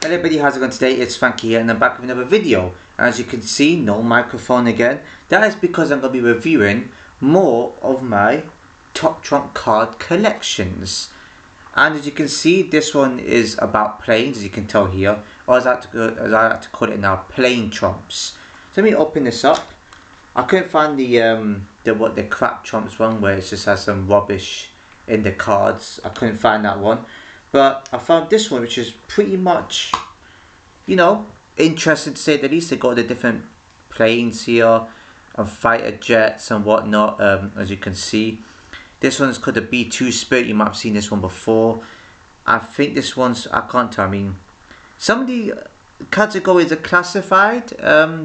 Hello everybody, how's it going today? It's Frankie here and I'm back with another video. As you can see, no microphone again. That is because I'm going to be reviewing more of my Top Trump card collections. And as you can see, this one is about planes, as you can tell here. Or as I like to call it now, plane trumps. So let me open this up. I couldn't find the crap trumps one where it just has some rubbish in the cards. I couldn't find that one. But I found this one, which is pretty much, you know, interesting to say the least. They got the different planes here and fighter jets and whatnot, as you can see. This one is called the B2 Spirit. You might have seen this one before. I think this one's, I can't tell. I mean, some of the categories are classified.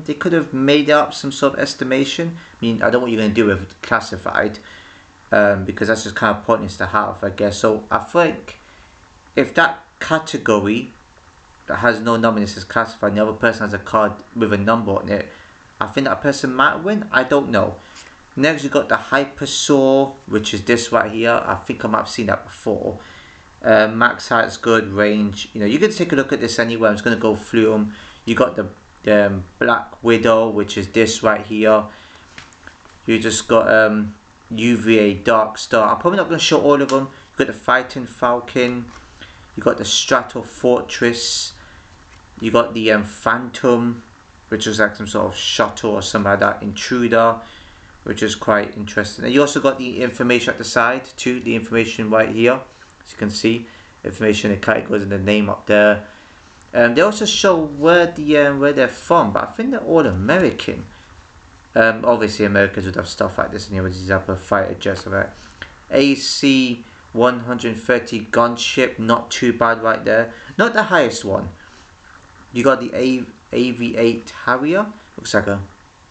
They could have made up some sort of estimation. I mean, I don't know what you're going to do with classified, because that's just kind of pointless to have, I guess. So I think if that category that has no number and it says classified and the other person has a card with a number on it, I think that person might win. I don't know. Next you got the Hypersaur, which is this right here. I think I might have seen that before. Max height's good, range. You know, you can take a look at this anyway. I'm just going to go through them. You got the Black Widow, which is this right here. You just got UVA Dark Star. I'm probably not going to show all of them. You got the Fighting Falcon. You got the Strato Fortress. You got the Phantom, which is like some sort of shuttle or something like that. Intruder, which is quite interesting. And you also got the information at the side too. The information right here, as you can see, information in the categories and the name up there. They also show where they're from, but I think they're all American. Obviously, Americans would have stuff like this. And here, example, fighter jets, right? AC 130 gunship, not too bad right there. Not the highest one. You got the AV8 Harrier. Looks like a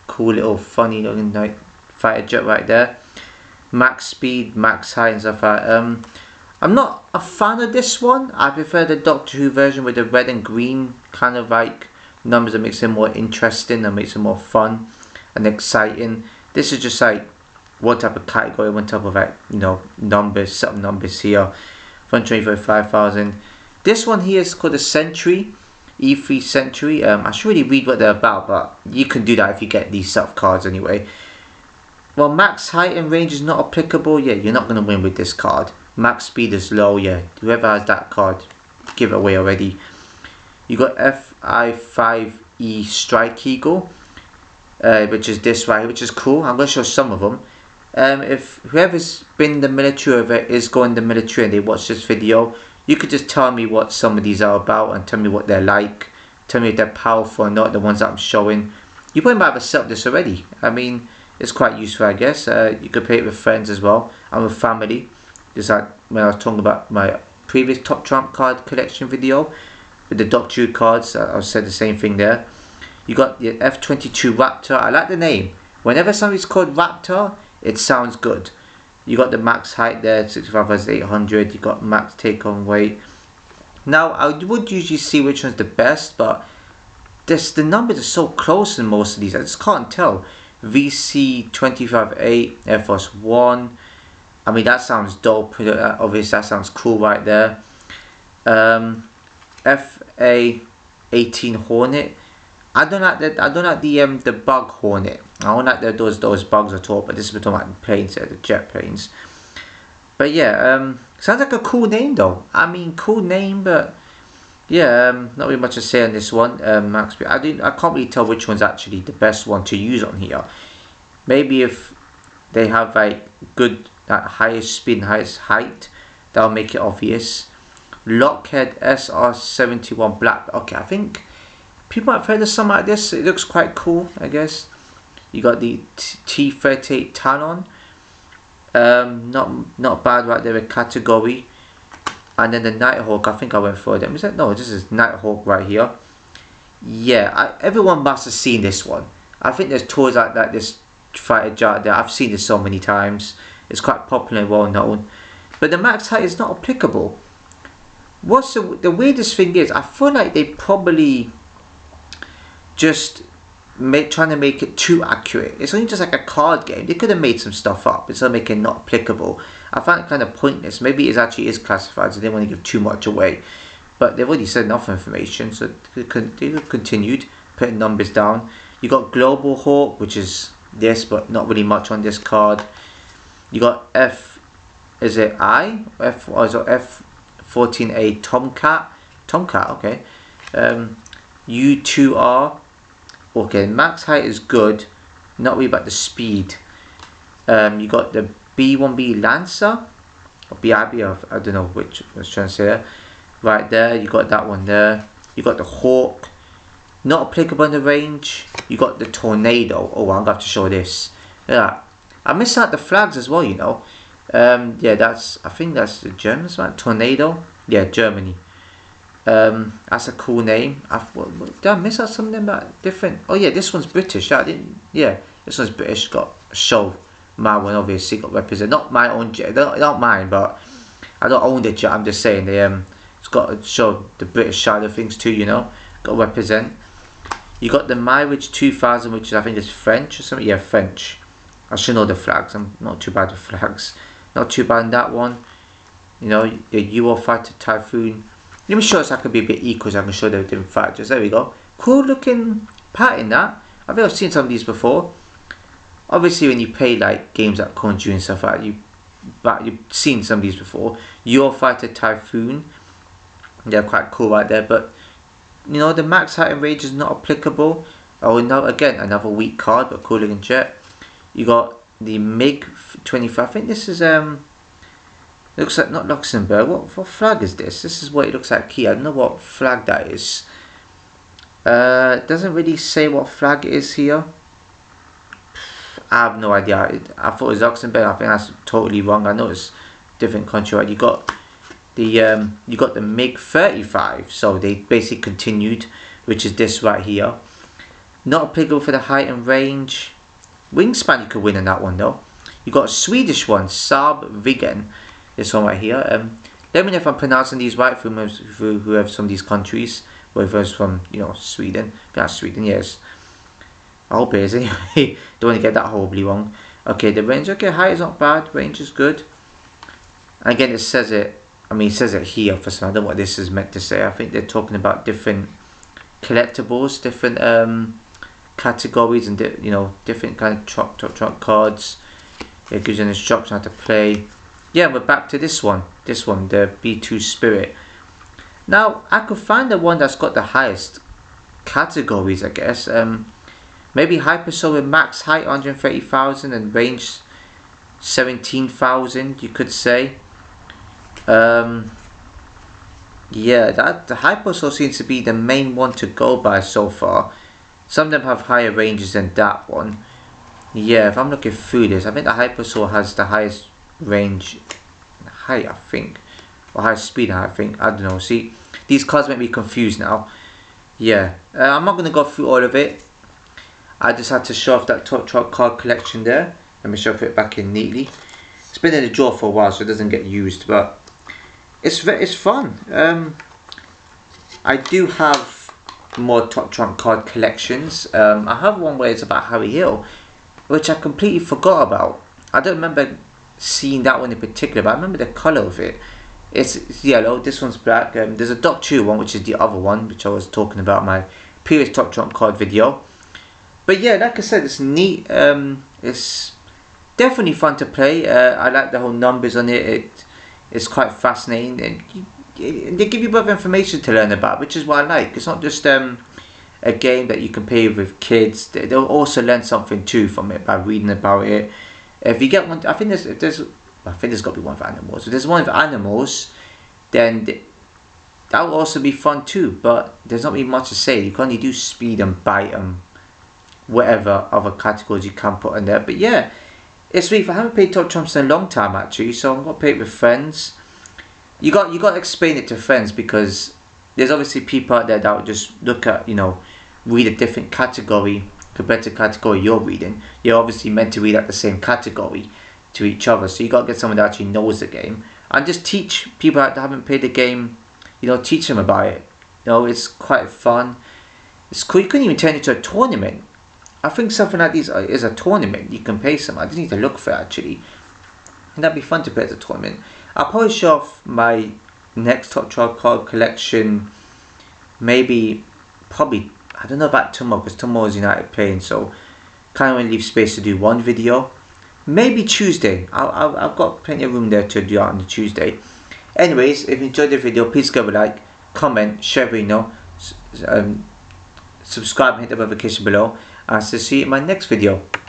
cool little funny looking like fighter jet right there. Max speed, max height and stuff like that. I'm not a fan of this one. I prefer the Doctor Who version with the red and green kind of like numbers that makes it more interesting and makes it more fun and exciting. This is just like one type of category, one type of, like, you know, numbers, some numbers here. 125,000. This one here is called the Century, E3 Century. I should really read what they're about, but you can do that if you get these set of cards anyway. Well, max height and range is not applicable. Yeah, you're not going to win with this card. Max speed is low. Yeah, whoever has that card, give it away already. You got FI5E Strike Eagle, which is this right, which is cool. I'm going to show some of them. If whoever's been in the military or is going in the military and they watch this video, you could just tell me what some of these are about and tell me what they're like. Tell me if they're powerful or not, the ones that I'm showing. You probably might have set up this already. I mean, it's quite useful, I guess. You could play it with friends as well and with family. Just like when I was talking about my previous Top Trump card collection video with the Doctor Who cards, I said the same thing there. You got the F-22 Raptor. I like the name. Whenever somebody's called Raptor, it sounds good. You got the max height there, 65,800. You got max take on weight. Now, I would usually see which one's the best, but the numbers are so close in most of these. I just can't tell. VC 25.8, Air Force One. I mean, that sounds dope. Obviously, that sounds cool right there. FA 18 Hornet. I don't like the bug Hornet. I don't like those bugs at all. But this is talking about planes, the jet planes. But yeah, sounds like a cool name though. I mean, cool name, but yeah, not really much to say on this one. Max speed. I can't really tell which one's actually the best one to use on here. Maybe if they have like good highest speed and highest height, that'll make it obvious. Lockheed SR-71 Black. Okay, I think people might have heard of something like this. It looks quite cool, I guess. You got the T-38 Talon. Not bad right there with category. And then the Nighthawk, I think I went for them. Is that, no, this is Nighthawk right here. Yeah, everyone must have seen this one. I think there's toys like that, this fighter jet there. I've seen this so many times. It's quite popular and well known. But the max height is not applicable. What's the weirdest thing is, I feel like they probably just trying to make it too accurate. It's only just like a card game. They could have made some stuff up instead of making it not applicable. I find it kind of pointless. Maybe it actually is classified, so they didn't want to give too much away. but they've already said enough information, so they continued putting numbers down. You got Global Hawk, which is this, but not really much on this card. You got F14A Tomcat, okay. U2R, okay. Max height is good, not really about the speed. You got the B1B Lancer, or BIB, I don't know which I was trying to say there. Right there, you got that one there. You got the Hawk, not applicable in the range. You got the Tornado. Oh, I'm going to have to show this. Yeah, I missed out the flags as well, you know. Yeah, I think that's the Germans, right? Tornado. Yeah, Germany. That's a cool name. Did I miss out something about different? Oh yeah, this one's British. Yeah, this one's British. Got a show. My one obviously got represent. Not my own jet. Not mine, but I don't own the jet. I'm just saying it's got to show the British side of things too. You know, got to represent. You got the Mirage 2000, which I think is French or something. Yeah, French. I should know the flags. I'm not too bad with flags. Not too bad in that one. You know, the Eurofighter Typhoon. Let me show us I can be a bit equal so I can show the different factors. There we go. Cool looking pattern that. I think I've seen some of these before. Obviously when you play like games like Conjuring and stuff like that, you've seen some of these before. Eurofighter Typhoon. They're quite cool right there, but you know the max height and range is not applicable. Oh no, again another weak card, but cool looking jet. You got the MiG-25. I think this is looks like not Luxembourg. What flag is this? This is what it looks like here. I don't know what flag that is. It doesn't really say what flag it is here. I have no idea. I thought it was Luxembourg. I think that's totally wrong. I know it's a different country. Right? You got the MiG-35. So they basically continued, which is this right here. Not applicable for the height and range. Wingspan you could win on that one though. You got a Swedish one, Saab Viggen. This one right here. Let me know if I'm pronouncing these right for who have some of these countries. Whether it's from, you know, Sweden. That's Sweden, yes. I hope it is anyway. Don't want to get that horribly wrong. Okay, the range. Okay, height is not bad. Range is good. And again, it says it. I mean, it says it here for some. I don't know what this is meant to say. I think they're talking about different collectibles, different categories, and you know, different kind of truck cards. It gives you an instruction how to play. Yeah, we're back to this one. This one, the B2 Spirit. Now, I could find the one that's got the highest categories, I guess. Maybe Hypersol with max height 130,000 and range 17,000, you could say. Yeah, the Hypersol seems to be the main one to go by so far. Some of them have higher ranges than that one. Yeah, if I'm looking through this, I think the Hypersol has the highest range height, I think, or highest speed, I think. I don't know. See, these cards make me confused now. Yeah, I'm not going to go through all of it. I just had to show off that Top Trump card collection there. Let me shuffle it back in neatly. It's been in the drawer for a while, so it doesn't get used, but it's fun. I do have more Top Trump card collections. I have one where it's about Harry Hill, which I completely forgot about. I don't remember seeing that one in particular, but I remember the colour of it. It's yellow, this one's black. There's a Doc 2 one, which is the other one, which I was talking about in my previous Top Trump card video. But yeah, like I said, it's neat. It's definitely fun to play. I like the whole numbers on it. It's quite fascinating. And they give you a bit of information to learn about, which is what I like. It's not just a game that you can play with kids. They'll also learn something too from it by reading about it. If you get one, I think there's got to be one for animals. If there's one for animals, then that will also be fun too. But there's not really much to say. You can only do speed and bite and whatever other categories you can put in there. But yeah, it's sweet. I haven't played Top Trumps in a long time actually, so I'm gonna play it with friends. You got to explain it to friends, because there's obviously people out there that will just look at, you know, read a different category compared to the category you're reading. You're obviously meant to read at the same category to each other, so you got to get someone that actually knows the game and just teach people that haven't played the game. You know, teach them about it. You know, it's quite fun. It's cool. You couldn't even turn it into a tournament. I think something like this is a tournament. You can play some. I just need to look for it actually. And that'd be fun to play as a tournament. I'll probably show off my next Top Chart card collection, probably, I don't know about tomorrow, because tomorrow is United playing, so kind of want to leave space to do one video. Maybe Tuesday. I've got plenty of room there to do it on the Tuesday. Anyways, if you enjoyed the video, please give a like, comment, share video, subscribe and hit the notification below, and I'll see you in my next video.